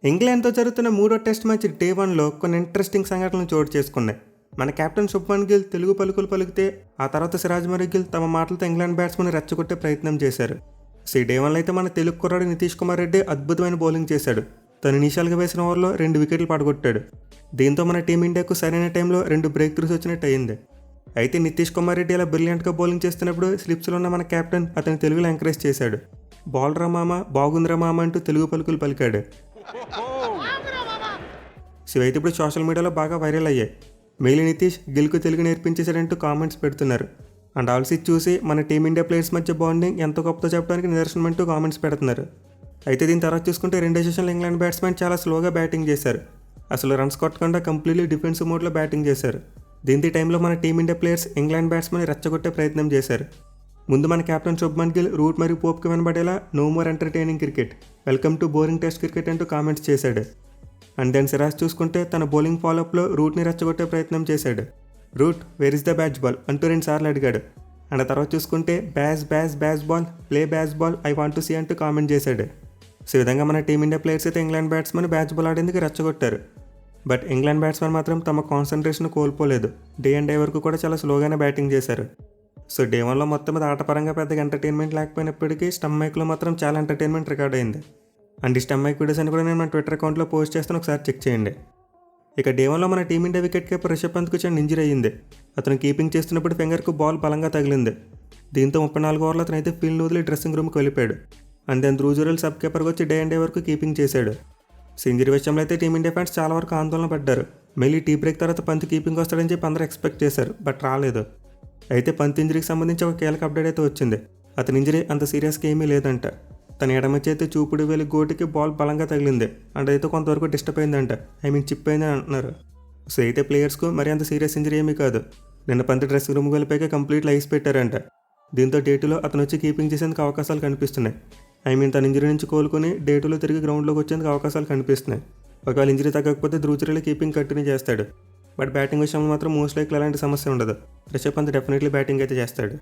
ఇంగ్లాండ్తో జరుగుతున్న మూడో test match day 1లో కొన్ని ఇంట్రెస్టింగ్ సంఘటనలు చోటు చేసుకున్నాయి. మన కెప్టెన్ శుభ్మన్ గిల్ తెలుగు పలుకులు పలికితే ఆ తర్వాత సిరాజ్ గిల్ తమ మాటలతో ఇంగ్లాండ్ బ్యాట్స్మెన్ రెచ్చగొట్టే ప్రయత్నం చేశారు. డే 1లో అయితే మన తెలుగు కుర్రాడు నితీష్ కుమార్ రెడ్డి అద్భుతమైన బౌలింగ్ చేశాడు. తను ఇనిషియల్గా వేసిన ఓవర్లో 2 వికెట్లు పడగొట్టాడు. దీంతో మన టీమిండియాకు సరైన టైంలో 2 బ్రేక్ త్రూస్ వచ్చినట్టు అయింది. అయితే నితీష్ కుమార్ రెడ్డి అలా బ్రిలియంట్గా బౌలింగ్ చేస్తున్నప్పుడు స్లిప్స్లో ఉన్న మన కెప్టెన్ అతని తెలుగులో ఎంకరేజ్ చేశాడు. బౌలరా మామ, బాగుందిరా మామ అంటూ తెలుగు పలుకులు పలికాడు. అయితే ఇప్పుడు సోషల్ మీడియాలో బాగా వైరల్ అయ్యాయి. మేలి నితీష్ గిల్కు తెలుగు నేర్పించేశాడంటూ కామెంట్స్ పెడుతున్నారు. అండ్ ఆల్సీ చూసి మన టీమిండియా ప్లేయర్స్ మధ్య బాండింగ్ ఎంత గొప్పతో చెప్పడానికి నిదర్శనం అంటూ కామెంట్స్ పెడుతున్నారు. అయితే దీని తర్వాత చూసుకుంటే రెండో సెషన్లో ఇంగ్లాండ్ బ్యాట్స్మెన్ చాలా స్లోగా బ్యాటింగ్ చేశారు. అసలు రన్స్ కొట్టకుండా కంప్లీట్లీ డిఫెన్సివ్ మోడ్లో బ్యాటింగ్ చేశారు. దీంతో టైంలో మన టీమిండియా ప్లేయర్స్ ఇంగ్లాండ్ బ్యాట్స్మెన్ రెచ్చగొట్టే ప్రయత్నం చేశారు. ముందు మన కెప్టెన్ శుభ్మన్ గిల్ రూట్ మరియు పోప్కి వినబడేలా no more entertaining cricket, welcome to boring test cricket అంటూ కామెంట్స్ చేశాడు. అండ్ దెన్ సిరాజ్ చూసుకుంటే తన బౌలింగ్ ఫాలోఅప్లో రూట్ని రెచ్చగొట్టే ప్రయత్నం చేశాడు. Root where is the Bazball అంటూ 2 సార్లు అడిగాడు. అండ్ తర్వాత చూసుకుంటే Bazball, play Bazball, I want to see అంటూ కామెంట్ చేశాడు. ఈ విధంగా మన టీమిండియా ప్లేయర్స్ అయితే ఇంగ్లాండ్ బ్యాట్స్మెన్ బ్యాచ్ బాల్ ఆడేందుకు రెచ్చగొట్టారు. బట్ ఇంగ్లాండ్ బ్యాట్స్మెన్ మాత్రం తమ కాన్సన్ట్రేషన్ కోల్పోలేదు. డే అండ్ డే వరకు కూడా చాలా స్లోగానే బ్యాటింగ్ చేశారు. డే 1లో మొత్తం మీద ఆటపరంగా పెద్దగా ఎంటర్టైన్మెంట్ లేకపోయినప్పటికీ స్టంప్ మాత్రం చాలా ఎంటర్టైన్మెంట్ రికార్డ్ అయింది. అండ్ ఈ స్టంప్ వీడియోస్ అని కూడా నేను మన ట్విట్టర్ అకౌంట్లో పోస్ట్ చేస్తాను, ఒకసారి చెక్ చేయండి. డే 1లో మన టీమిండియా వికెట్ కీపర్ రిషబ్ పంత్కు చిన్న ఇంజరీ అయ్యింది. అతను కీపింగ్ చేస్తున్నప్పుడు ఫింగర్కు బాల్ బలంగా తగిలింది. దీంతో 34 ఓవర్లు అతను అయితే ఫీల్డ్ వదిలి డ్రెస్సింగ్ రూమ్కి వెళ్ళిపోయాడు. అండ్ దెన్ ధ్రువ్ సబ్ కీపర్కి వచ్చి డే అండ్ డే వరకు కీపింగ్ చేశాడు. ఇంజరీ విషయంలో అయితే టీమిండియా ఫ్యాన్స్ చాలా వరకు ఆందోళన పడ్డారు. మళ్ళీ టీ బ్రేక్ తర్వాత పంత్ కీపింగ్ వస్తాడని చెప్పి అందరూ ఎక్స్పెక్ట్ చేశారు, బట్ రాలేదు. అయితే పంత్ ఇంజరీకి సంబంధించి ఒక కీలక అప్డేట్ అయితే వచ్చింది. అతని ఇంజరీ అంత సీరియస్గా ఏమీ లేదంట. తన ఎడమ చేతి చూపుడు వేలి గోటికి బాల్ బలంగా తగిలింది. అండ్ అయితే కొంతవరకు డిస్టర్బ్ అయిందంట, చిప్ అయిందని అంటున్నారు. అయితే ప్లేయర్స్కు మరి అంత సీరియస్ ఇంజరీ ఏమీ కాదు. నిన్న పంత్ డ్రెస్సింగ్ రూమ్కి వెళ్ళిపోయాక కంప్లీట్ ఐస్ పెట్టారంట. దీంతో డే 2లో అతను వచ్చి కీపింగ్ చేసేందుకు అవకాశాలు కనిపిస్తున్నాయి. తన ఇంజరీ నుంచి కోలుకొని డే 2లో తిరిగి గ్రౌండ్లోకి వచ్చేందుకు అవకాశాలు కనిపిస్తున్నాయి. ఒకవేళ ఇంజరీ తగ్గకపోతే ధ్రువ్ కీపింగ్ కంటిన్యూ చేస్తాడు. బట్ బ్యాటింగ్ విషయంలో మాత్రం మోస్ట్ లైక్లీ అలాంటి సమస్య ఉండదు. రిషబ్ పంత్ డెఫినెట్లీ బ్యాటింగ్ అయితే చేస్తాడు.